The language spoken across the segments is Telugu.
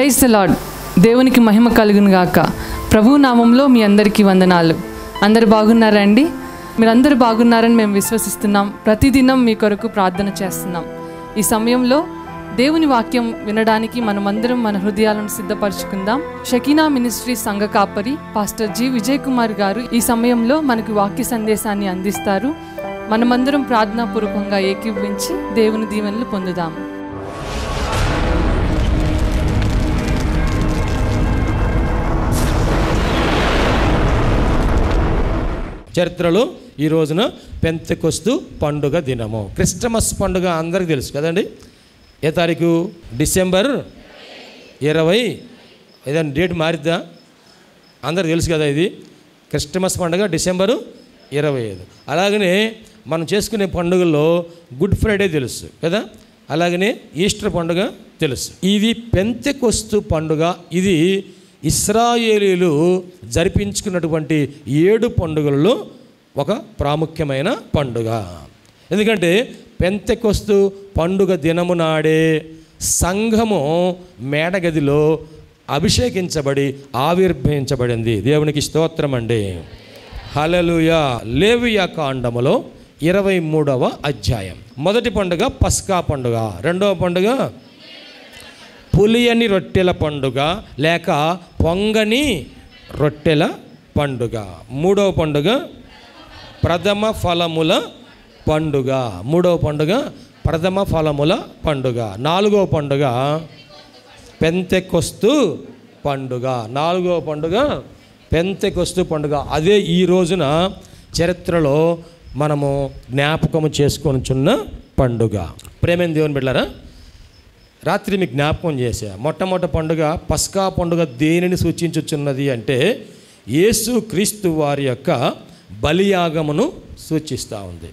Praise the lord. దేవునికి మహిమ కలుగును గాక. ప్రభు నామంలో మీ అందరికీ వందనాలు. అందరు బాగున్నారా అండి? మీరందరూ బాగున్నారని మేము విశ్వసిస్తున్నాం. ప్రతిదినం మీ కొరకు ప్రార్థన చేస్తున్నాం. ఈ సమయంలో దేవుని వాక్యం వినడానికి మనమందరం మన హృదయాలను సిద్ధపరచుకుందాం. షకీనా మినిస్ట్రీ సంఘ కాపరి పాస్టర్ జి విజయ్ కుమార్ గారు ఈ సమయంలో మనకు వాక్య సందేశాన్ని అందిస్తారు. మనమందరం ప్రార్థనాపూర్వకంగా ఏకీభవించి దేవుని దీవెనలు పొందుదాం. చరిత్రలో ఈ రోజున పెంతెకొస్తు పండుగ దినము. క్రిస్టమస్ పండుగ అందరికీ తెలుసు కదండి. ఏ తారీఖు? డిసెంబర్ 20. ఏదైనా డేట్ మారిద్దా? అందరికి తెలుసు కదా. ఇది క్రిస్టమస్ పండుగ డిసెంబరు 25. అలాగనే మనం చేసుకునే పండుగల్లో గుడ్ ఫ్రైడే తెలుసు కదా. అలాగనే ఈస్టర్ పండుగ తెలుసు. ఇది పెంతెకొస్తు పండుగ. ఇది ఇశ్రాయేలీలు జరిపించుకున్నటువంటి 7 పండుగలలో ఒక ప్రాముఖ్యమైన పండుగ. ఎందుకంటే పెంతెకొస్తు పండుగ దినము నాడే సంఘము మేడగదిలో అభిషేకించబడి ఆవిర్భవించబడింది. దేవునికి స్తోత్రం అండి. హల్లెలూయా. లేవియా కాండములో 23వ అధ్యాయం. మొదటి పండుగ పస్కా పండుగ. రెండవ పండుగ పులియని రొట్టెల పండుగ లేక పొంగని రొట్టెల పండుగ. మూడవ పండుగ ప్రథమ ఫలముల పండుగ. మూడవ పండుగ ప్రథమ ఫలముల పండుగ. నాలుగవ పండుగ పెంతెకొస్తు పండుగ. నాలుగవ పండుగ పెంతెకొస్తు పండుగ. అదే ఈ రోజున చరిత్రలో మనము జ్ఞాపకము చేసుకొనుచున్న పండుగ. ప్రేమైన దేవుని బిడ్డలారా, రాత్రి మీకు జ్ఞాపకం చేశా. మొట్టమొదటి పండుగ పస్కా పండుగ దేనిని సూచించుచున్నది అంటే యేసు క్రీస్తు వారి యొక్క బలియాగమును సూచిస్తూ ఉంది.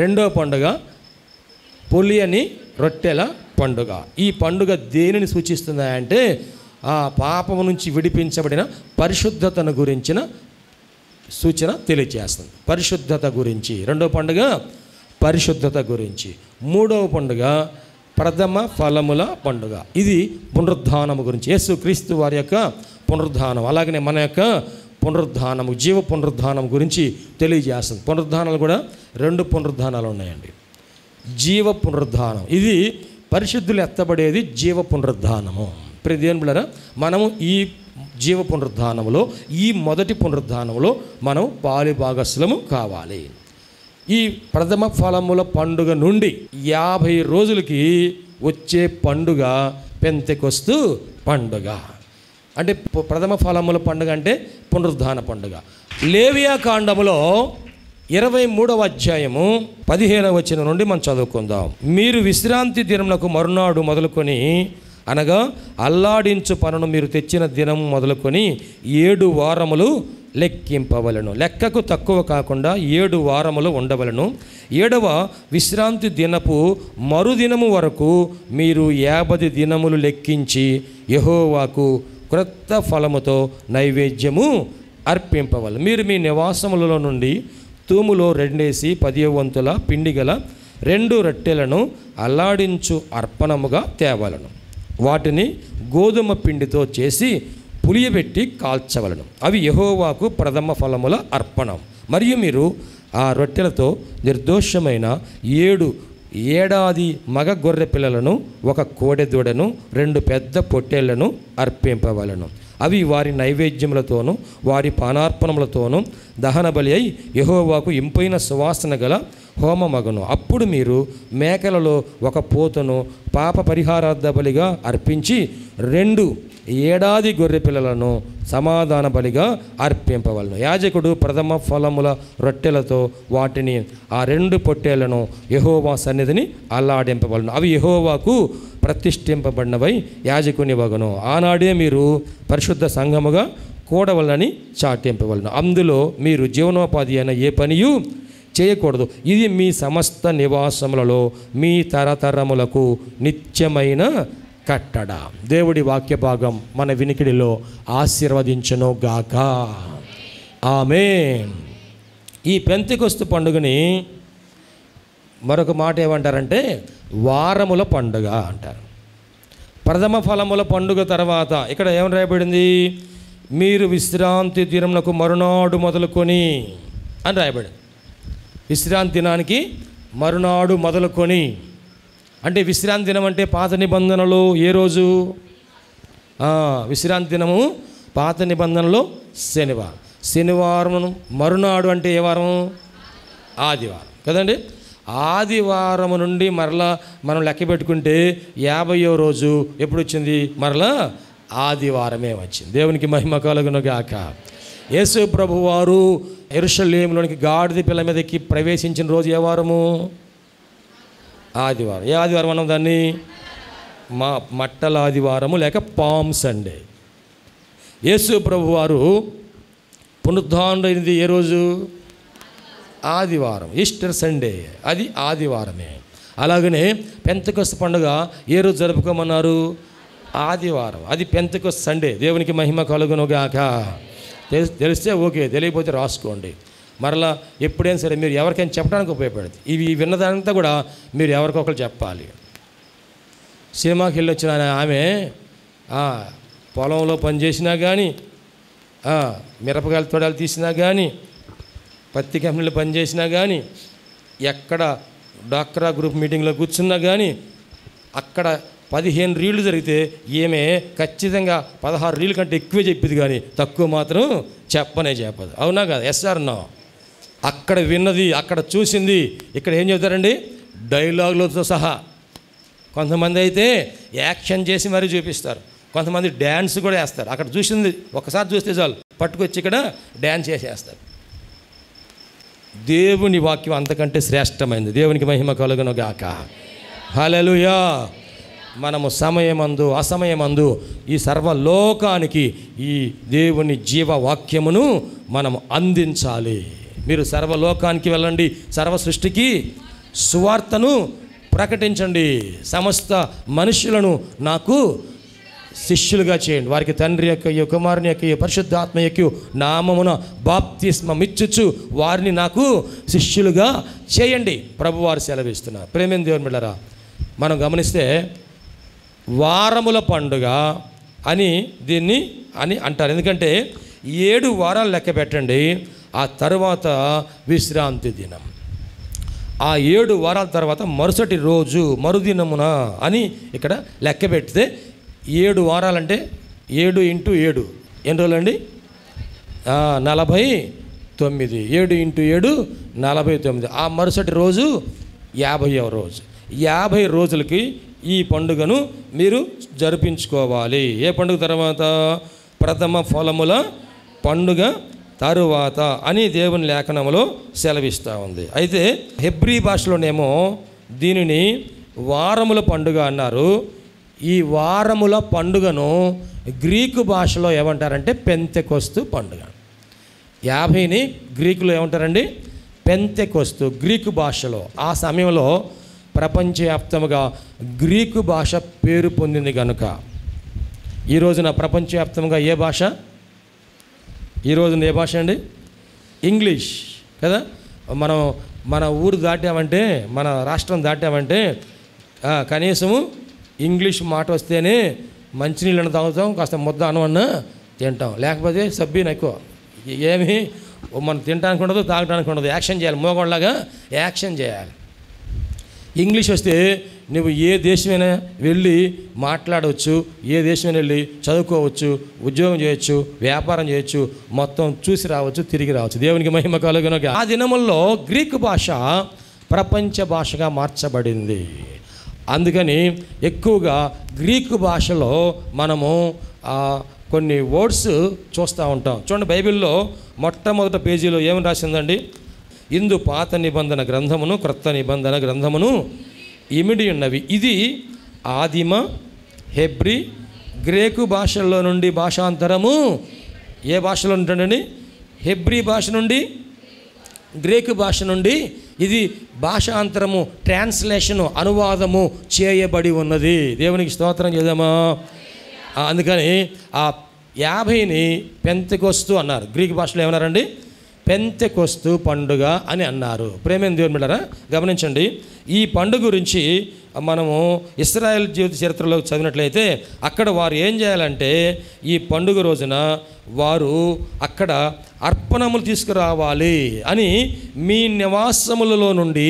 రెండో పండుగ పులియని రొట్టెల పండుగ. ఈ పండుగ దేనిని సూచిస్తుంది అంటే ఆ పాపము నుంచి విడిపించబడిన పరిశుద్ధతను గురించిన సూచన తెలియజేస్తుంది. పరిశుద్ధత గురించి. రెండో పండుగ పరిశుద్ధత గురించి. మూడవ పండుగ ప్రథమ ఫలముల పండుగ. ఇది పునరుద్ధానము గురించి, యేసు క్రీస్తు వారి యొక్క పునరుద్ధానం. అలాగనే మన యొక్క పునరుద్ధానము, జీవ పునరుద్ధానం గురించి తెలియజేస్తుంది. పునరుద్ధానాలు కూడా 2 పునరుద్ధానాలు ఉన్నాయండి. జీవ పునరుద్ధానం, ఇది పరిశుద్ధులు ఎత్తబడేది జీవ పునరుద్ధానము. ప్రియ దేవుని బిడ్డలారా, మనము ఈ జీవ పునరుద్ధానములో, ఈ మొదటి పునరుద్ధానములో మనం పాలుభాగస్సులము కావాలి. ఈ ప్రథమ ఫలముల పండుగ నుండి 50 రోజులకి వచ్చే పండుగ పెంతెకొస్తు పండుగ. అంటే ప్రథమ ఫలముల పండుగ అంటే పునరుద్ధాన పండుగ. లేవియా కాండములో 23వ అధ్యాయము 15వ వచనం నుండి మనం చదువుకుందాం. మీరు విశ్రాంతి దినమునకు మరునాడు మొదలుకొని, అనగా అల్లాడించు పనును మీరు తెచ్చిన దినం మొదలుకొని 7 వారములు లెక్కింపవలను. లెక్కకు తక్కువ కాకుండా 7 వారములు ఉండవలను. 7వ విశ్రాంతి దినపు మరుదినము వరకు మీరు 50 దినములు లెక్కించి యెహోవాకు క్రొత్త ఫలముతో నైవేద్యము అర్పింపవలను. మీరు మీ నివాసములలో నుండి తూములో 2 10 వంతుల పిండి గల 2 రొట్టెలను అల్లాడించు అర్పణముగా తేవలను. వాటిని గోధుమ పిండితో చేసి పులియబెట్టి కాల్చవలను. అవి యెహోవాకు ప్రథమ ఫలముల అర్పణం. మరియు మీరు ఆ రొట్టెలతో నిర్దోషమైన 7 ఏడాది మగ గొర్రె పిల్లలను, 1 కోడెదూడను, 2 పెద్ద పొట్టేళ్లను అర్పింపవలను. అవి వారి నైవేద్యములతోనూ వారి పానార్పణములతోనూ దహన బలి అయి యెహోవాకు ఇంపైన సువాసన గల హోమమగును. అప్పుడు మీరు మేకలలో 1 పోతును పాప పరిహారార్థ బలిగా అర్పించి 2 ఏడాది గొర్రె పిల్లలను సమాధాన బలిగా అర్పింపవలను. యాజకుడు ప్రథమ ఫలముల రొట్టెలతో వాటిని ఆ 2 పొట్టేళ్లను యెహోవా సన్నిధిని అల్లాడింపవలను. అవి యెహోవాకు ప్రతిష్ఠింపబడినవై యాజకుని వగును. ఆనాడే మీరు పరిశుద్ధ సంఘముగా కూడవలని చాటింపవలను. అందులో మీరు జీవనోపాధి అయిన ఏ పనియు చేయకూడదు. ఇది మీ సమస్త నివాసములలో మీ తరతరములకు నిత్యమైన కట్టడ. దేవుడి వాక్య భాగం మన వినికిడిలో ఆశీర్వదించును గాక. ఆమేన్. ఈ పెంతెకొస్తు పండుగని మరొక మాట ఏమంటారంటే వారముల పండుగ అంటారు. ప్రథమ ఫలముల పండుగ తర్వాత ఇక్కడ ఏమని రాయబడింది? మీరు విశ్రాంతి దినమునకు మరునాడు మొదలుకొని అని రాయబడింది. విశ్రాంతి దినానికి మరునాడు మొదలుకొని అంటే విశ్రాంతి దినం అంటే పాత నిబంధనలో ఏ రోజు? విశ్రాంతి దినము పాత నిబంధనలో శనివారం. శనివారం మరునాడు అంటే ఏ వారం? ఆదివారం కదండి. ఆదివారం నుండి మరలా మనం లెక్క పెట్టుకుంటే 50వ రోజు ఎప్పుడు వచ్చింది? మరలా ఆదివారమే వచ్చింది. దేవునికి మహిమ కలుగును గాక. యేసు ప్రభువారు యెరూషలేములోనికి గాడిద పిల్ల మీదకి ప్రవేశించిన రోజు ఏ వారము? ఆదివారం. ఏ ఆదివారం అన్నాం దాన్ని? మట్టల ఆదివారము లేక పామ్ సండే. యేసు ప్రభువారు పునరుద్ధానుడైనది ఏ రోజు? ఆదివారం, ఈస్టర్ సండే, అది ఆదివారమే. అలాగనే పెంతెకొస్తు పండుగ ఏ రోజు జరుపుకోమన్నారు? ఆదివారం, అది పెంతెకొస్తు సండే. దేవునికి మహిమ కలుగును గాక. తెలిస్తే ఓకే, తెలియకపోతే రాసుకోండి. మరలా ఎప్పుడైనా సరే మీరు ఎవరికైనా చెప్పడానికి ఉపయోగపడుతుంది. ఇవి విన్నదంతా కూడా మీరు ఎవరికొకరు చెప్పాలి. సినిమాకి వెళ్ళి వచ్చిన ఆమె పొలంలో పనిచేసినా కానీ, మిరపకాయల తొడాలు తీసినా కానీ, పత్తి కంపెనీలో పనిచేసినా కానీ, ఎక్కడ డాక్రా గ్రూప్ మీటింగ్లో కూర్చున్నా కానీ, అక్కడ 15 రీళ్లు జరిగితే ఈమె ఖచ్చితంగా 16 రీళ్ళ కంటే ఎక్కువే చెప్పింది, కానీ తక్కువ మాత్రం చెప్పదు. అవునా కదా? Yes or no? అక్కడ విన్నది, అక్కడ చూసింది ఇక్కడ ఏం చెబుతారండి? డైలాగులతో సహా. కొంతమంది అయితే యాక్షన్ చేసి మరీ చూపిస్తారు, కొంతమంది డ్యాన్స్ కూడా వేస్తారు. అక్కడ చూసింది ఒకసారి చూస్తే చాలు పట్టుకొచ్చి ఇక్కడ డ్యాన్స్ చేసేస్తారు. దేవుని వాక్యం అంతకంటే శ్రేష్టమైంది. దేవునికి మహిమ కలుగును గాక. హల్లెలూయా. మనము సమయమందు అసమయమందు ఈ సర్వలోకానికి ఈ దేవుని జీవవాక్యమును మనము అందించాలి. మీరు సర్వలోకానికి వెళ్ళండి, సర్వ సృష్టికి సువార్తను ప్రకటించండి, సమస్త మనుషులను నాకు శిష్యులుగా చేయండి, వారికి తండ్రి యొక్క కుమారుని యొక్క పరిశుద్ధాత్మ యొక్క నామమున బాప్తిస్మం ఇచ్చుచు వారిని నాకు శిష్యులుగా చేయండి ప్రభువారు సెలవిస్తున్నారు. ప్రేమైన దేవుని బిడ్డలారా, మనం గమనిస్తే వారముల పండుగ అని దీన్ని అంటారు. ఎందుకంటే 7 వారాలు లెక్క పెట్టండి, ఆ తర్వాత విశ్రాంతి దినం. ఆ 7 వారాల తర్వాత మరుసటి రోజు మరుదినమున అని ఇక్కడ లెక్క పెడితే 7 వారాలంటే 7 × 7 ఎన్ని రోజులండి? 49. 7 × 7 49. ఆ మరుసటి రోజు 50వ రోజు. 50 రోజులకి ఈ పండుగను మీరు జరిపించుకోవాలి. ఏ పండుగ తర్వాత? ప్రథమ ఫలముల పండుగ తరువాత అని దేవుని లేఖనంలో సెలవిస్తూ ఉంది. అయితే హెబ్రీ భాషలోనేమో దీనిని వారముల పండుగ అన్నారు. ఈ వారముల పండుగను గ్రీకు భాషలో ఏమంటారంటే పెంతెకొస్తు పండుగ. 50ని గ్రీకులో ఏమంటారండి? పెంతెకొస్తు. గ్రీకు భాషలో ఆ సమయంలో ప్రపంచవ్యాప్తముగా గ్రీకు భాష పేరు పొందింది కనుక ఈ రోజున ప్రపంచవ్యాప్తంగా ఏ భాష? ఈ రోజున ఏ భాష అండి? ఇంగ్లీష్ కదా. మన ఊరు దాటామంటే, మన రాష్ట్రం దాటామంటే కనీసము ఇంగ్లీష్ మాట వస్తేనే మంచినీళ్ళని తాగుతాం, కాస్త ముద్ద అన్నమన్నా తింటాం, లేకపోతే సబ్బీని ఎక్కువ ఏమి మనం తినడానికి ఉండదు, తాగడానికి ఉండదు. యాక్షన్ చేయాలి, మోగోళ్ళలాగా యాక్షన్ చేయాలి. ఇంగ్లీష్ వస్తే నువ్వు ఏ దేశమైనా వెళ్ళి మాట్లాడవచ్చు, ఏ దేశమైనా వెళ్ళి చదువుకోవచ్చు, ఉద్యోగం చేయొచ్చు, వ్యాపారం చేయొచ్చు, మొత్తం చూసి రావచ్చు, తిరిగి రావచ్చు. దేవునికి మహిమ కలుగును గాక. ఆ దినముల్లో గ్రీకు భాష ప్రపంచ భాషగా మార్చబడింది. అందుకని ఎక్కువగా గ్రీకు భాషలో మనము కొన్ని వర్డ్స్ చూస్తూ ఉంటాం. చూడండి, బైబిల్లో మొట్టమొదటి పేజీలో ఏమని రాసిందండి? ఇందు పాత నిబంధన గ్రంథమును క్రొత్త నిబంధన గ్రంథమును ఇమిడి ఉన్నవి. ఇది ఆదిమ, హెబ్రీ, గ్రీకు భాషల్లో నుండి భాషాంతరము. ఏ భాషలో ఉంటుందండి? హెబ్రీ భాష నుండి, గ్రీకు భాష నుండి ఇది భాషాంతరము, ట్రాన్స్లేషను, అనువాదము చేయబడి ఉన్నది. దేవునికి స్తోత్రం చేద్దామా. అందుకని ఆ 50ని పెంతెకొస్తు అన్నారు. గ్రీకు భాషలో ఏమన్నారండి? పెంతెకొస్తు పండుగ అని అన్నారు. ప్రేమైన దేవుని బిడ్డలారా గమనించండి, ఈ పండుగ గురించి మనము ఇశ్రాయేల్ జీవిత చరిత్రలో చదివినట్లయితే అక్కడ వారు ఏం చేయాలంటే ఈ పండుగ రోజున వారు అక్కడ అర్పణములు తీసుకురావాలి అని మీ నివాసములలో నుండి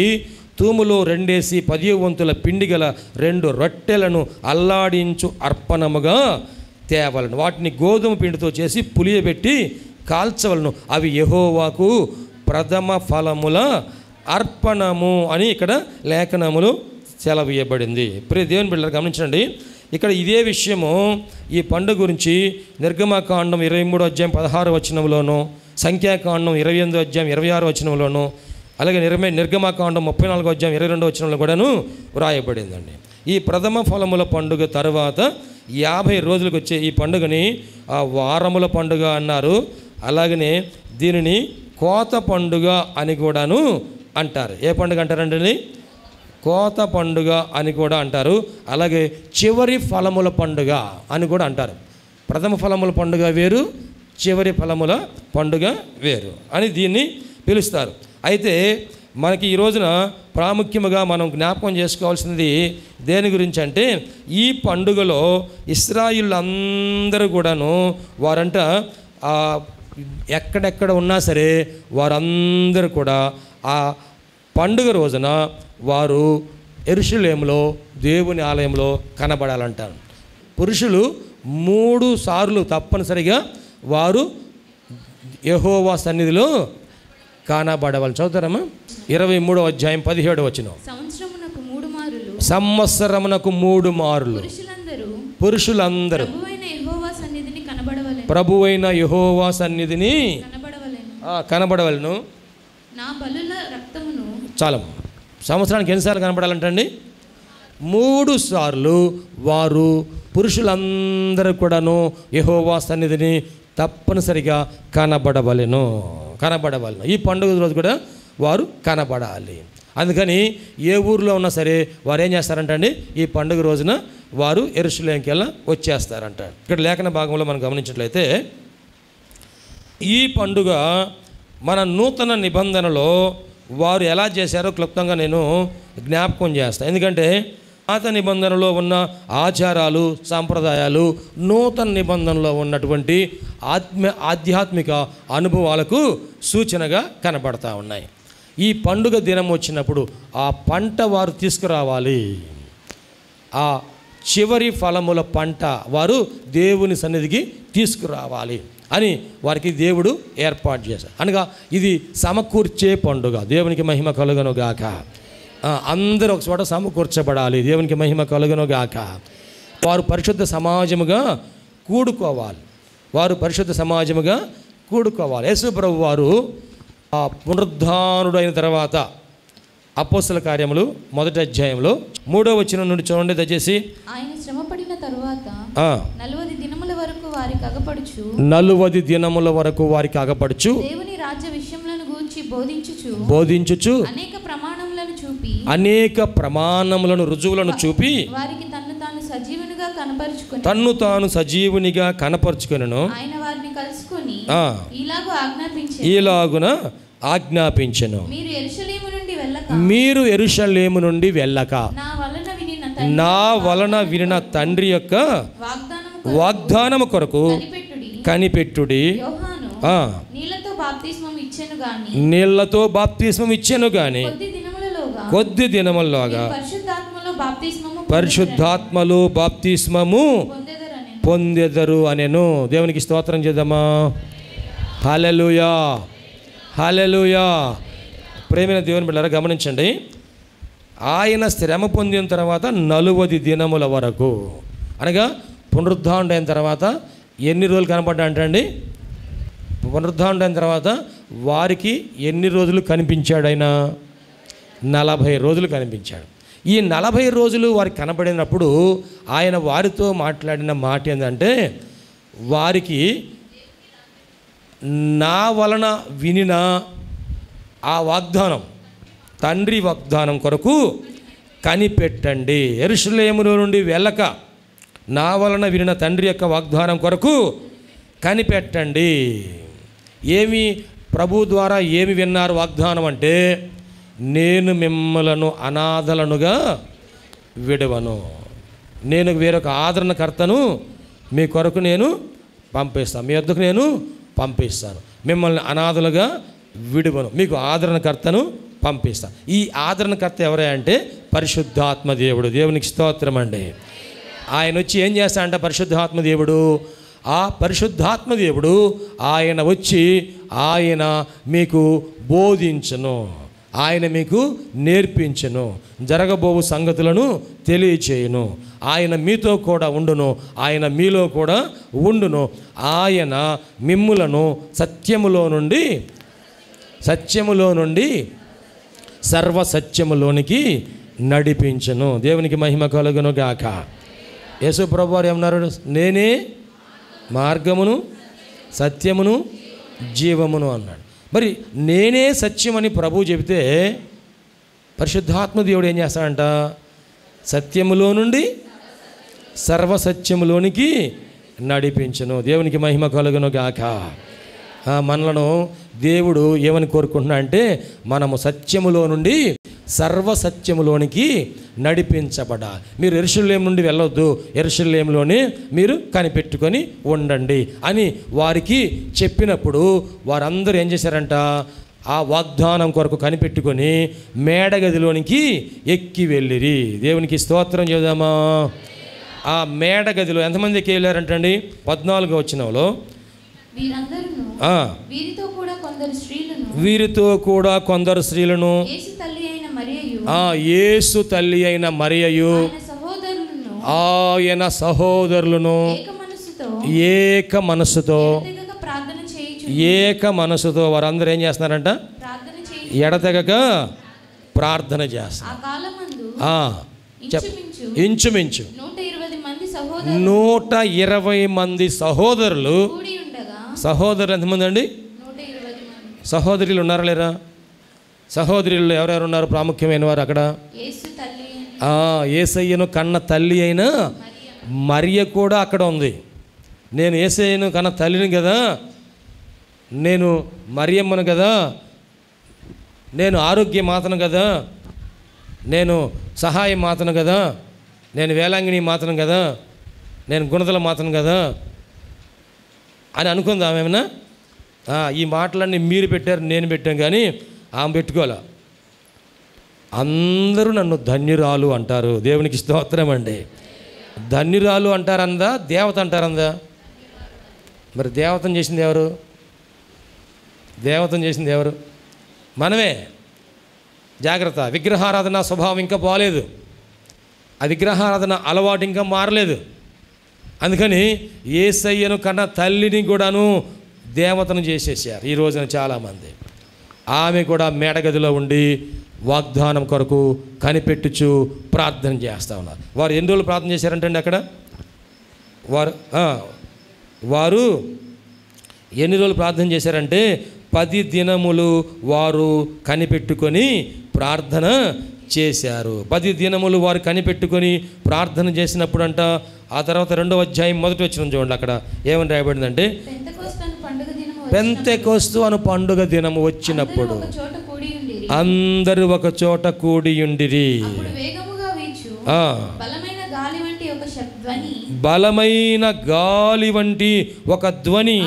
తూములో 2 10 వంతుల పిండి గల 2 రొట్టెలను అల్లాడించు అర్పణముగా తేవలను. వాటిని గోధుమ పిండితో చేసి పులియబెట్టి కాల్చవలను. అవి యెహోవాకు ప్రథమ ఫలముల అర్పణము అని ఇక్కడ లేఖనములు సెలవీయబడింది. ప్రియ దేవుని బిడ్డలారా గమనించండి, ఇక్కడ ఇదే విషయము ఈ పండుగ గురించి నిర్గమకాండం 23వ అధ్యాయం 16వ వచనంలోను, సంఖ్యాకాండం 28వ అధ్యాయం 26వ వచనంలోను, అలాగే నిర్గమకాండం 34వ అధ్యాయం 22వ వచనంలో కూడాను వ్రాయబడిందండి. ఈ ప్రథమ ఫలముల పండుగ తర్వాత 50 రోజులకు వచ్చే ఈ పండుగని వారముల పండుగ అన్నారు. అలాగనే దీనిని కోత పండుగ అని కూడాను అంటారు. ఏ పండుగ అంటారండి? కోత పండుగ అని కూడా అంటారు. అలాగే చివరి ఫలముల పండుగ అని కూడా అంటారు. ప్రథమ ఫలముల పండుగ వేరు, చివరి ఫలముల పండుగ వేరు అని దీన్ని పిలుస్తారు. అయితే మనకి ఈ రోజున ప్రాముఖ్యముగా మనం జ్ఞాపకం చేసుకోవాల్సింది దేని గురించి అంటే, ఈ పండుగలో ఇశ్రాయేలు అందరూ కూడాను వారంట ఎక్కడెక్కడ ఉన్నా సరే వారందరూ కూడా ఆ పండుగ రోజున వారు యెరూషలేములో దేవుని ఆలయంలో కనబడాలంటారు. పురుషులు 3 సార్లు తప్పనిసరిగా వారు యెహోవా సన్నిధిలో కనబడవాలి. చదువుతారమ్మా 23వ అధ్యాయం 17వ వచనం. సంవత్సరమునకు 3 మార్లు పురుషులందరూ ప్రభువైన యెహోవా సన్నిధిని కనబడవలను. చాలా సంవత్సరానికి ఎన్నిసార్లు కనబడాలంటండి? 3 సార్లు వారు పురుషులందరూ కూడాను యెహోవా సన్నిధిని తప్పనిసరిగా కనబడవలెను. ఈ పండుగ రోజు కూడా వారు కనబడాలి. అందుకని ఏ ఊరిలో ఉన్నా సరే వారు ఏం చేస్తారంటండి, ఈ పండుగ రోజున వారు యెరూషలేముకి వచ్చేస్తారంట. ఇక్కడ లేఖన భాగంలో మనం గమనించినట్లయితే ఈ పండుగ మన నూతన నిబంధనలో వారు ఎలా చేశారో క్లుప్తంగా నేను జ్ఞాపకం చేస్తాను. ఎందుకంటే పాత నిబంధనలో ఉన్న ఆచారాలు సాంప్రదాయాలు నూతన నిబంధనలో ఉన్నటువంటి ఆధ్యాత్మిక అనుభవాలకు సూచనగా కనబడతా ఉన్నాయి. ఈ పండుగ దినం వచ్చినప్పుడు ఆ పంట వారు తీసుకురావాలి. ఆ చివరి ఫలముల పంట వారు దేవుని సన్నిధికి తీసుకురావాలి అని వారికి దేవుడు ఏర్పాటు చేశారు. అనగా ఇది సమకూర్చే పండుగ. దేవునికి మహిమ కలుగను గాక. అందరూ ఒక చోట సమకూర్చబడాలి. దేవునికి మహిమ కలుగను గాక. వారు పరిశుద్ధ సమాజముగా కూడుకోవాలి. యేసు ప్రభు వారు ఆ పునరుద్ధానుడైన తర్వాత అపోస్తల కార్యములు 1వ అధ్యాయంలో 3వ వచనం నుండి చూడండి దయచేసి. ఆయన శ్రమపడిన తరువాత 40 దినముల వరకు వారికి అగపడుచు దేవుని రాజ్య విషయములను గూర్చి బోధించుచు అనేక ప్రమాణములను రుజువులను చూపి వారికి తన్ను తాను సజీవునిగా కనపరుచుకొనెను. ఆయన వారిని కలుసుకొని ఈలాగున ఆజ్ఞాపించెను, మీరు యెరూషలేము నుండి వెళ్ళక నా వలన వినిన తండ్రి యొక్క వాగ్దానము కొరకు కనిపెట్టుడి. నీళ్లతో బాప్తిస్మం ఇచ్చెను గాని కొద్ది దినముల్లోగా పరిశుద్ధాత్మలో బాప్తిస్మము పొందెదరు అనెను. దేవునికి స్తోత్రం చేద్దామా. హల్లెలూయా, హల్లెలూయా. ప్రేమైన దేవుని బిడ్డలారా గమనించండి, ఆయన శ్రమ పొందిన తర్వాత 40 దినముల వరకు, అనగా పునరుద్ధానుడైన తర్వాత ఎన్ని రోజులు కనపడ్డా అంటండి? పునరుద్ధానుడైన తర్వాత వారికి ఎన్ని రోజులు కనిపించాడు? ఆయన 40 రోజులు కనిపించాడు. ఈ 40 రోజులు వారికి కనబడినప్పుడు ఆయన వారితో మాట్లాడిన మాట ఏంటంటే, వారికి నా వలన వినిన ఆ వాగ్దానం, తండ్రి వాగ్దానం కొరకు కనిపెట్టండి. యెరూషలేములో నుండి వెళ్ళక నా వలన వినిన తండ్రి యొక్క వాగ్దానం కొరకు కనిపెట్టండి. ఏమి ప్రభు ద్వారా ఏమి విన్నారు వాగ్దానం అంటే, నేను మిమ్మలను అనాథలనుగా విడవను, నేను వేరొక ఆదరణకర్తను మీ కొరకు నేను పంపిస్తాను, మీ వద్దకు నేను పంపిస్తాను, మిమ్మల్ని అనాథలుగా విడువను, మీకు ఆదరణకర్తను పంపిస్తాను. ఈ ఆదరణకర్త ఎవరే అంటే పరిశుద్ధాత్మ దేవుడు. దేవునికి స్తోత్రం అండి. ఆయన వచ్చి ఏం చేస్తాడంటే పరిశుద్ధాత్మ దేవుడు, ఆ పరిశుద్ధాత్మ దేవుడు ఆయన వచ్చి ఆయన మీకు బోధించును, ఆయన మీకు నేర్పించును, జరగబోవు సంగతులను తెలియచేయును, ఆయన మీతో కూడా ఉండును, ఆయన మీలో కూడా ఉండును, ఆయన మిమ్ములను సత్యములో నుండి సర్వసత్యములోనికి నడిపించును. దేవునికి మహిమ కలుగును గాక. యేసు ప్రభువారు ఏమన్నారు? నేనే మార్గమును సత్యమును జీవమును అన్నాడు. మరి నేనే సత్యమని ప్రభువు చెబితే పరిశుద్ధాత్మ దేవుడు ఏం చేస్తాడంట? సత్యములో నుండి సర్వసత్యములోనికి నడిపించును. దేవునికి మహిమ కలుగును గాక. మనలను దేవుడు ఏమని కోరుకుంటున్నా అంటే మనము సత్యములో నుండి సర్వసత్యములోనికి నడిపించబడాలి. మీరు యెరూషలేము నుండి వెళ్ళొద్దు, యెరూషలేములోనే మీరు కనిపెట్టుకొని ఉండండి అని వారికి చెప్పినప్పుడు వారందరూ ఏం చేశారంట? ఆ వాగ్దానం కొరకు కనిపెట్టుకొని మేడగదిలోనికి ఎక్కి వెళ్ళిరి. దేవునికి స్తోత్రం చేద్దామా. ఆ మేడగదిలో ఎంతమంది ఎక్కి వెళ్ళారంటండి? 14వ వచనంలో వీరితో కూడా కొందరు స్త్రీలను యేసు తల్లి అయిన మరియయు ఆయన సహోదరులను ఏక మనసుతో వారందరూ ఏం చేస్తున్నారంట? ఎడతెగక ప్రార్థన చేస్తారు. ఇంచుమించు 120 మంది సహోదరులు ఎంతమంది అండి? సహోదరులు ఉన్నారా లేరా? సహోదరులు ఎవరెవరు ఉన్నారు? ప్రాముఖ్యమైన వారు అక్కడ యేసయ్యను కన్న తల్లి అయిన మరియ కూడా అక్కడ ఉంది. నేను యేసయ్యను కన్న తల్లిని కదా, నేను మరియమ్మను కదా, నేను ఆరోగ్య మాతను కదా, నేను సహాయ మాతను కదా, నేను వేలాంగిణి మాతను కదా, నేను గుణదల మాతను కదా అని అనుకుందాం ఏమన్నా? ఈ మాటలన్నీ మీరు పెట్టారు, నేను పెట్టాను, కానీ ఆమె పెట్టుకోలే. అందరూ నన్ను ధన్యురాలు అంటారు. దేవునికి స్తోత్రం అండి. ధన్యురాలు అంటారందా, దేవత అంటారందా? మరి దేవతను చేసింది ఎవరు? దేవతను చేసింది ఎవరు? మనమే. జాగ్రత్త. విగ్రహారాధన స్వభావం ఇంకా పోలేదు, ఆ విగ్రహారాధన అలవాటు ఇంకా మారలేదు. అందుకని యేసయ్యను కన్న తల్లిని కూడాను దేవతను చేసేసారు ఈ రోజున చాలామంది. ఆమె కూడా మేడగదిలో ఉండి వాగ్దానం కొరకు కనిపెట్టుచు ప్రార్థన చేస్తూ ఉన్నారు. వారు ఎన్ని రోజులు ప్రార్థన చేశారంటండి అక్కడ? వారు ఎన్ని రోజులు ప్రార్థన చేశారంటే 10 దినములు వారు కనిపెట్టుకొని ప్రార్థన చేశారు. 10 దినములు వారు కనిపెట్టుకొని ప్రార్థన చేసినప్పుడు అంట, ఆ తర్వాత 2వ అధ్యాయం 1వ వచనం చూడండి, అక్కడ ఏమని రాయబడిందంటే, పెంతెకొస్తు అను పండుగ దినము వచ్చినప్పుడు అందరూ ఒక చోట కూడియుండిరి. బలమైన గాలి వంటి ఒక ధ్వని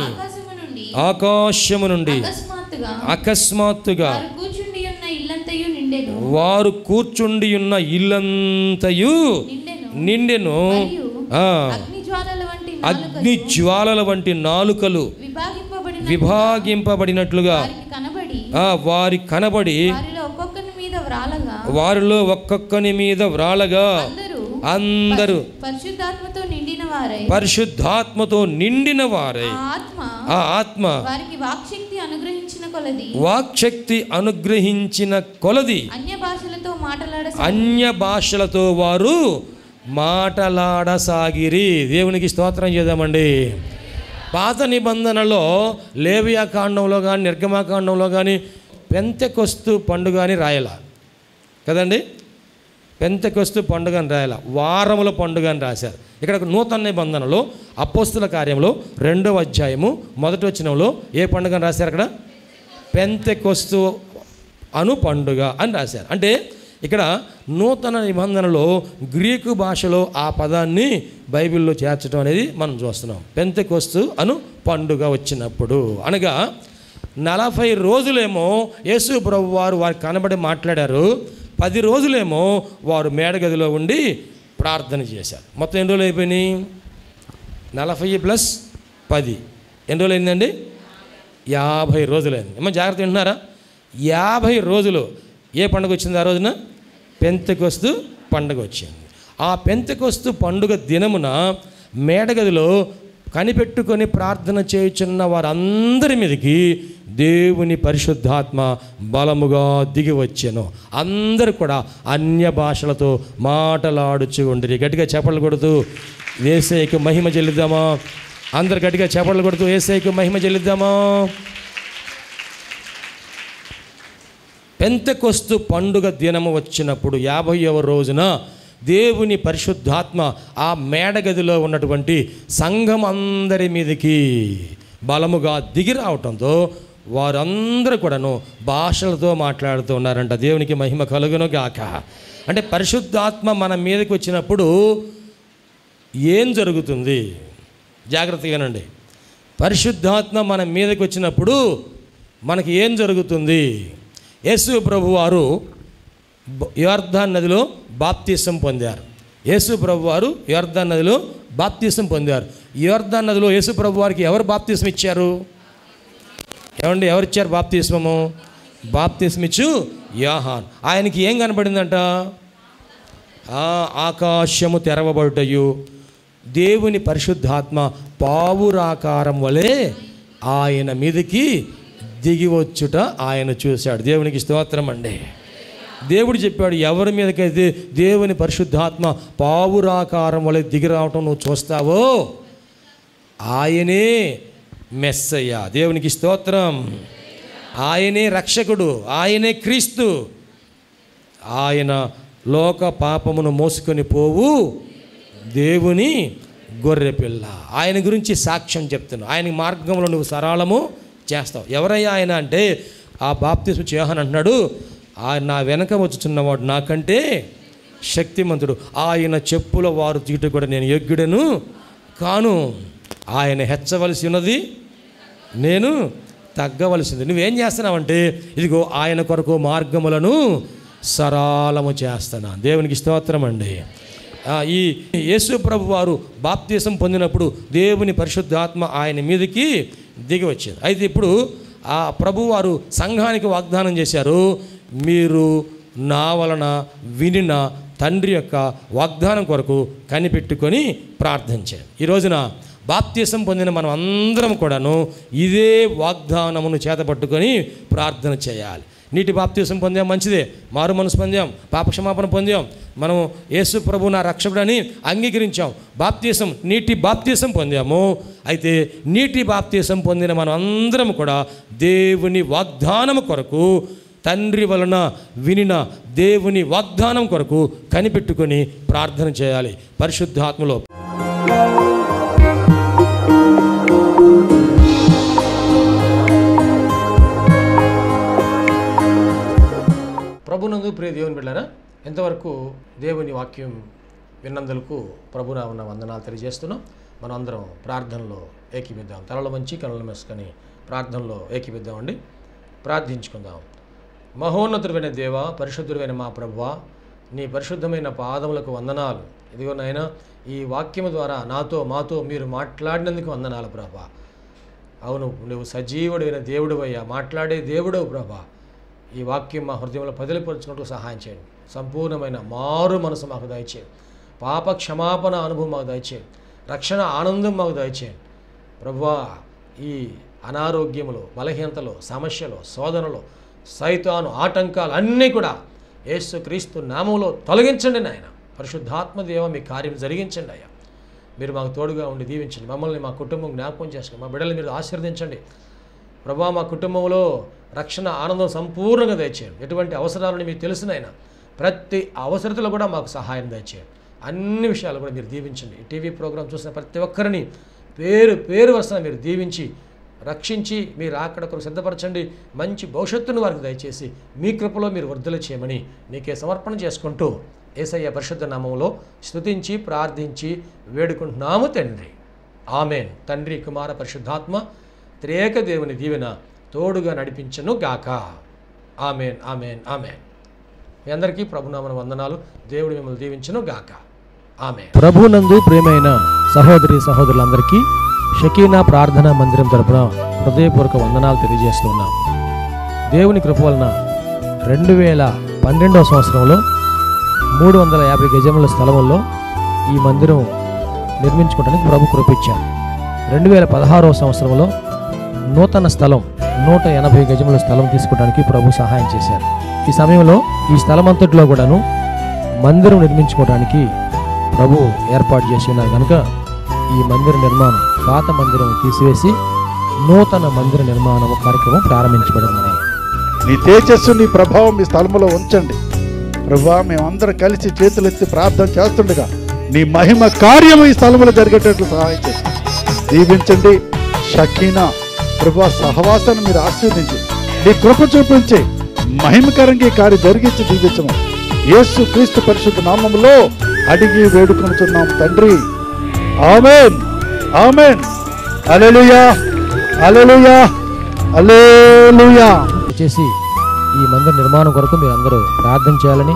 ఆకాశము నుండి అకస్మాత్తుగా వారు కూర్చుండి ఉన్న ఇల్లంతయు నిండెను. అగ్ని జ్వాలల వంటి నాలుకలు విభాగింపబడినట్లుగా వారి కనబడి వారిలో ఒక్కొక్కని మీద వ్రాలగా అందరూ పరిశుద్ధాత్మతో నిండిన వారై ఆ ఆత్మ వాక్శక్తి అనుగ్రహించిన కొలది అన్య భాషలతో వారు మాటలాడసాగిరి. దేవునికి స్తోత్రం చేద్దామండి. పాత నిబంధనలో లేవియా కాండంలో కానీ నిర్గమాకాండంలో కానీ పెంతెకొస్తు పండుగ అని రాయాల కదండి. పెంతెకొస్తు పండుగ అని రాయాల, వారముల పండుగ అని రాశారు. ఇక్కడ నూతన నిబంధనలో అపోస్తుల కార్యంలో 2వ అధ్యాయము 1వ వచనంలో ఏ పండుగ అని రాశారు? అక్కడ పెంతెకొస్తు అను పండుగ అని రాశారు. అంటే ఇక్కడ నూతన నిబంధనలో గ్రీకు భాషలో ఆ పదాన్ని బైబిల్లో చేర్చడం అనేది మనం చూస్తున్నాం. పెంతెకొస్తు అను పండుగ వచ్చినప్పుడు అనగా 40 రోజులేమో యేసు ప్రభు వారికి కనబడి మాట్లాడారు. 10 రోజులేమో వారు మేడగదిలో ఉండి ప్రార్థన చేశారు. మొత్తం ఎన్ని రోజులు అయిపోయినాయి? 40 ప్లస్ 10 ఎన్ని రోజులు అయిందండి? 50 రోజులైంది. ఏమో జాగ్రత్త వింటున్నారా? 50 రోజులు. ఏ పండుగ వచ్చింది ఆ రోజున? పెంతెకొస్తు పండుగ వచ్చింది. ఆ పెంతెకొస్తు పండుగ దినమున మేడగదిలో కనిపెట్టుకొని ప్రార్థన చేయుచున్న వారందరి మీదకి దేవుని పరిశుద్ధాత్మ బలముగా దిగి వచ్చెను. అందరూ కూడా అన్య భాషలతో మాటలాడుచు ఉండిరి. గట్టిగా చప్పట్లు కొడుతూ యేసయ్యకు మహిమ చెల్లిద్దామా? అందరు గట్టిగా చప్పట్లు కొడుతూ యేసయ్యకు మహిమ చెల్లిద్దామా? పెంతెకొస్తు పండుగ దినము వచ్చినప్పుడు 50వ రోజున దేవుని పరిశుద్ధాత్మ ఆ మేడగదిలో ఉన్నటువంటి సంఘం అందరి మీదకి బలముగా దిగి రావటంతో వారందరూ కూడాను భాషలతో మాట్లాడుతూ ఉన్నారంట. దేవునికి మహిమ కలుగును గాక. అంటే పరిశుద్ధాత్మ మన మీదకి వచ్చినప్పుడు ఏం జరుగుతుంది? జాగ్రత్తగానండి. పరిశుద్ధాత్మ మన మీదకి వచ్చినప్పుడు మనకి ఏం జరుగుతుంది? యేసు ప్రభువారు యోర్దాను నదిలో బాప్తిసం పొందారు. యేసు ప్రభువారు యోర్దాను నదిలో బాప్తిసం పొందారు. యోర్దాను నదిలో యేసు ప్రభువారికి ఎవరు బాప్తిసం ఇచ్చారు? ఏమండి, ఎవరిచ్చారు బాప్తిస్మము? బాప్తిస్మ ఇచ్చు యోహాన్. ఆయనకి ఏం కనబడిందంట? ఆకాశము తెరవబడుటయు దేవుని పరిశుద్ధాత్మ పావురాకారం వలె ఆయన మీదకి దిగివచ్చుట ఆయన చూశాడు. దేవునికి స్తోత్రం అండి. దేవుడు చెప్పాడు, ఎవరి మీదకైతే దేవుని పరిశుద్ధాత్మ పావురాకారం వలె దిగి రావటం నువ్వు చూస్తావో ఆయనే మెస్సయ్య. దేవునికి స్తోత్రం. ఆయనే రక్షకుడు, ఆయనే క్రీస్తు, ఆయన లోక పాపమును మోసుకొని పోవు దేవుని గొర్రెపిల్ల. ఆయన గురించి సాక్ష్యం చెప్తున్నావు. ఆయన మార్గంలో నువ్వు సరళము చేస్తావు. ఎవరయ్యా ఆయన అంటే ఆ బాప్తిస్మ యోహాను అంటున్నాడు, నా వెనక వచ్చుచున్నవాడు నాకంటే శక్తిమంతుడు, ఆయన చెప్పుల వారు తీట కూడా నేను యోగ్యుడను కాను. ఆయన హెచ్చవలసి ఉన్నది, నేను తగ్గవలసింది. నువ్వేం చేస్తున్నావంటే ఇదిగో ఆయన కొరకు మార్గములను సరళము చేస్తున్నా. దేవునికి స్తోత్రం అండి. ఈ యేసు ప్రభు వారు బాప్తిసం పొందినప్పుడు దేవుని పరిశుద్ధాత్మ ఆయన మీదకి దిగి వచ్చింది. అయితే ఇప్పుడు ఆ ప్రభువారు సంఘానికి వాగ్దానం చేశారు, మీరు నా వలన వినిన తండ్రి యొక్క వాగ్దానం కొరకు కనిపెట్టుకొని ప్రార్థించారు. ఈ రోజున బాప్తిసం పొందిన మనం అందరం కూడాను ఇదే వాగ్దానమును చేతపట్టుకొని ప్రార్థన చేయాలి. నీటి బాప్తిసం పొందాం, మంచిదే. మారు మనసు పొందాం, పాపక్షమాపణ పొందాం, మనం యేసు ప్రభు నా రక్షకుడని అంగీకరించాం. బాప్తిసం, నీటి బాప్తిసం పొందాము. అయితే నీటి బాప్తిసం పొందిన మనం అందరం కూడా దేవుని వాగ్దానం కొరకు, తండ్రి వలన వినిన దేవుని వాగ్దానం కొరకు కనిపెట్టుకొని ప్రార్థన చేయాలి పరిశుద్ధాత్మలో. ప్రభునందు ప్రియ దేవుని బిడ్డలారా, ఎంతవరకు దేవుని వాక్యం విన్నందులకు ప్రభునామమున వందనాలు తెలియజేస్తున్నాం. మనం అందరం ప్రార్థనలో ఏకీపిద్దాం. తలలు వంచి కనులు మూసుకొని ప్రార్థనలో ఏకీపిద్దామండి. ప్రార్థించుకుందాం. మహోన్నతుడైన దేవ, పరిశుద్ధుడైన మా ప్రభువా, నీ పరిశుద్ధమైన పాదములకు వందనాలు. ఇదిగో నాయనా, ఈ వాక్యము ద్వారా మాతో మీరు మాట్లాడినందుకు వందనాలు ప్రభా. అవును, నువ్వు సజీవుడైన దేవుడు అయ్యా, మాట్లాడే దేవుడవు ప్రభా. ఈ వాక్యం మా హృదయంలో పదిలిపరుచుకుంటూ సహాయం చేయండి. సంపూర్ణమైన మారు మనసు మాకు దయచేయండి. పాప క్షమాపణ అనుభవం మాకు దయచేయండి. రక్షణ ఆనందం మాకు దయచేయండి ప్రభువా. ఈ అనారోగ్యములు, బలహీనతలు, సమస్యలు, శోధనలు, సైతాను ఆటంకాలు అన్నీ కూడా యేసుక్రీస్తు నామములో తొలగించండి నాయన. పరిశుద్ధాత్మ దేవ, మీ కార్యం జరిగించండి అయ్యా. మీరు మాకు తోడుగా ఉండి దీవించండి. మమ్మల్ని, మా కుటుంబం జ్ఞాపకం చేసుకోండి. మా బిడ్డలు మీరు ఆశీర్వదించండి ప్రభువా. మా కుటుంబంలో రక్షణ ఆనందం సంపూర్ణంగా దయచేయండి. ఎటువంటి అవసరాలని మీకు తెలుసునైనా ప్రతి అవసరతలో కూడా మాకు సహాయం దయచేయండి. అన్ని విషయాలు కూడా మీరు దీవించండి. ఈ టీవీ ప్రోగ్రాం చూసిన ప్రతి ఒక్కరిని పేరు వరుసన మీరు దీవించి రక్షించి మీరు అక్కడ కొరకు సిద్ధపరచండి. మంచి భవిష్యత్తును వారికి దయచేసి మీ కృపలో మీరు వర్ధలు చేయమని నీకే సమర్పణ చేసుకుంటూ యేసయ్య పరిశుద్ధ నామములో స్తుతించి ప్రార్థించి వేడుకుంటున్నాము తండ్రి. ఆమెన్. తండ్రి, కుమార, పరిశుద్ధాత్మ త్రియేక దేవుని దీవెన తోడుగా నడిపించను గాక. Amen, amen, amen. మీ అందరికీ ప్రభునామన వందనాలు. దేవుడు మిమ్మల్ని దీవించును గాక. ఆమెన్. ప్రభునందు ప్రియమైన సహోదరి సహోదరులందరికీ షకీనా ప్రార్థనా మందిరం తరపున హృదయపూర్వక వందనాలు తెలియజేస్తున్నాం. దేవుని కృప వలన 2012వ సంవత్సరంలో 350 గజముల స్థలంలో ఈ మందిరం నిర్మించుకోవడానికి ప్రభు కృప ఇచ్చారు. 2016వ సంవత్సరంలో నూతన స్థలం 180 గజముల స్థలం తీసుకోవడానికి ప్రభు సహాయం చేశారు. ఈ సమయంలో ఈ స్థలం అంతట్లో కూడాను మందిరం నిర్మించుకోవడానికి ప్రభు ఏర్పాటు చేసి ఉన్నారు కనుక ఈ మందిర నిర్మాణం, పాత మందిరం తీసివేసి నూతన మందిర నిర్మాణం కార్యక్రమం ప్రారంభించబడింది. నీ తేజస్సు, నీ ప్రభావం మీ స్థలంలో ఉంచండి ప్రభువా. మేమందరం కలిసి చేతులెత్తి ప్రార్థన చేస్తుండగా నీ మహిమ కార్యము ఈ స్థలంలో జరిగేటట్లు సహాయం చేసి దీవించండి. షకీనా ప్రభువా సహవాసాన్ని మీరు ఆశీర్వదించి నీ కృప చూపించి మహిమకరంగా ఈ కార్యం జరిగించి దీవించము. యేసు క్రీస్తు పరిశుద్ధ నామములో అడిగి వేడుకొనుచున్నాం తండ్రి. ఆమేన్, ఆమేన్. హల్లెలూయా, హల్లెలూయా, హల్లెలూయా. చేసి ఈ మందిర నిర్మాణం కొరకు మీరు అందరూ ప్రార్థన చేయాలని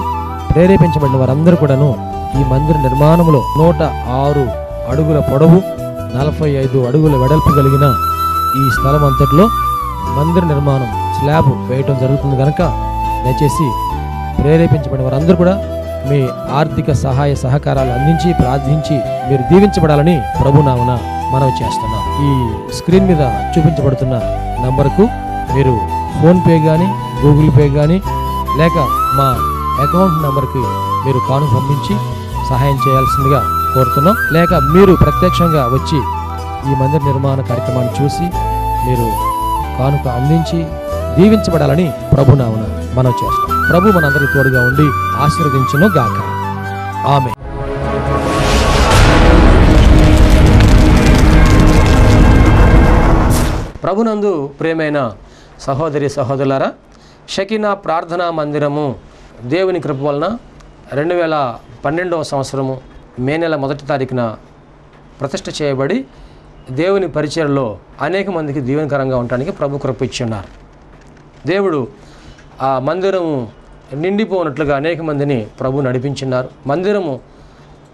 ప్రేరేపించబడిన వారందరూ కూడాను ఈ మందిర నిర్మాణంలో 106 అడుగుల పొడవు 45 అడుగుల వెడల్పు కలిగిన ఈ స్థలం అంతట్లో మందిర నిర్మాణం స్లాబ్ వేయటం జరుగుతుంది కనుక దయచేసి ప్రేరేపించబడిన వారందరూ కూడా మీ ఆర్థిక సహాయ సహకారాలు అందించి ప్రార్థించి మీరు దీవించబడాలని ప్రభునామన మనవి చేస్తున్నాం. ఈ స్క్రీన్ మీద చూపించబడుతున్న నంబర్కు మీరు ఫోన్పే కానీ, గూగుల్ పే కానీ, లేక మా అకౌంట్ నెంబర్కి మీరు కానుక పంపించి సహాయం చేయాల్సిందిగా కోరుతున్నాం. లేక మీరు ప్రత్యక్షంగా వచ్చి ఈ మందిర నిర్మాణ కార్యక్రమాన్ని చూసి మీరు కానుక అందించి దీవించబడాలని ప్రభునామన మనం చేస్తాం. ప్రభు మనందరికీ తోడుగా ఉండి ఆశీర్వదించును గాక. ఆమేన్. ప్రభునందు ప్రియమైన సహోదరి సహోదరులారా, షకీనా ప్రార్థనా మందిరము దేవుని కృప వలన 2012వ సంవత్సరము మే నెల 1వ తారీఖున ప్రతిష్ఠ చేయబడి దేవుని పరిచర్లో అనేక మందికి దీవెనకరంగా ఉండడానికి ప్రభు కృప ఇచ్చున్నారు. దేవుడు ఆ మందిరము నిండిపోనట్లుగా అనేక మందిని ప్రభు నడిపించున్నారు. మందిరము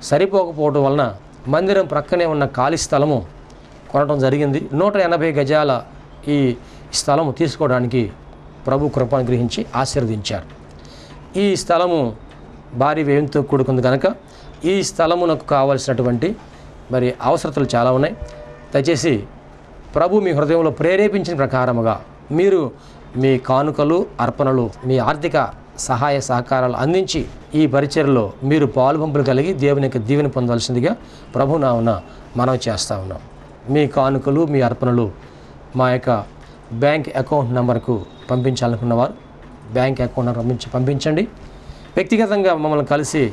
సరిపోకపోవడం వలన మందిరం ప్రక్కనే ఉన్న ఖాళీ స్థలము కొనడం జరిగింది. 180 గజాల ఈ స్థలము తీసుకోవడానికి ప్రభు కృప అనుగ్రహించి ఆశీర్వదించారు. ఈ స్థలము భారీ వ్యయంతో కూడుకుంది కనుక ఈ స్థలమునకు కావలసినటువంటి మరి అవసరతలు చాలా ఉన్నాయి. దయచేసి ప్రభు మీ హృదయంలో ప్రేరేపించిన ప్రకారముగా మీరు మీ కానుకలు, అర్పణలు, మీ ఆర్థిక సహాయ సహకారాలు అందించి ఈ పరిచర్లో మీరు పాలుపంపులు కలిగి దేవుని యొక్క దీవెన పొందవలసిందిగా ప్రభునామన మనవి చేస్తూ ఉన్నాం. మీ కానుకలు, మీ అర్పణలు మా యొక్క బ్యాంక్ అకౌంట్ నెంబర్కు పంపించాలనుకున్నవారు బ్యాంక్ అకౌంట్ నెంబర్ పంపించండి. వ్యక్తిగతంగా మమ్మల్ని కలిసి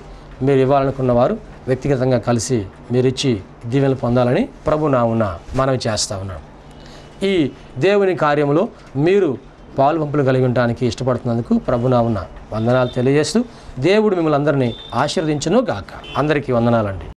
మీరు ఇవ్వాలనుకున్నవారు వ్యక్తిగతంగా కలిసి మీరు ఇచ్చి దీవెనలు పొందాలని ప్రభునామన మనవి చేస్తూ ఉన్నాం. ఈ దేవుని కార్యంలో మీరు పాలుపంపులు కలిగి ఉండడానికి ఇష్టపడుతున్నందుకు ప్రభునామన వందనాలు తెలియజేస్తూ దేవుడు మిమ్మల్ని అందరినీ ఆశీర్వదించును గాక. అందరికీ వందనాలండి.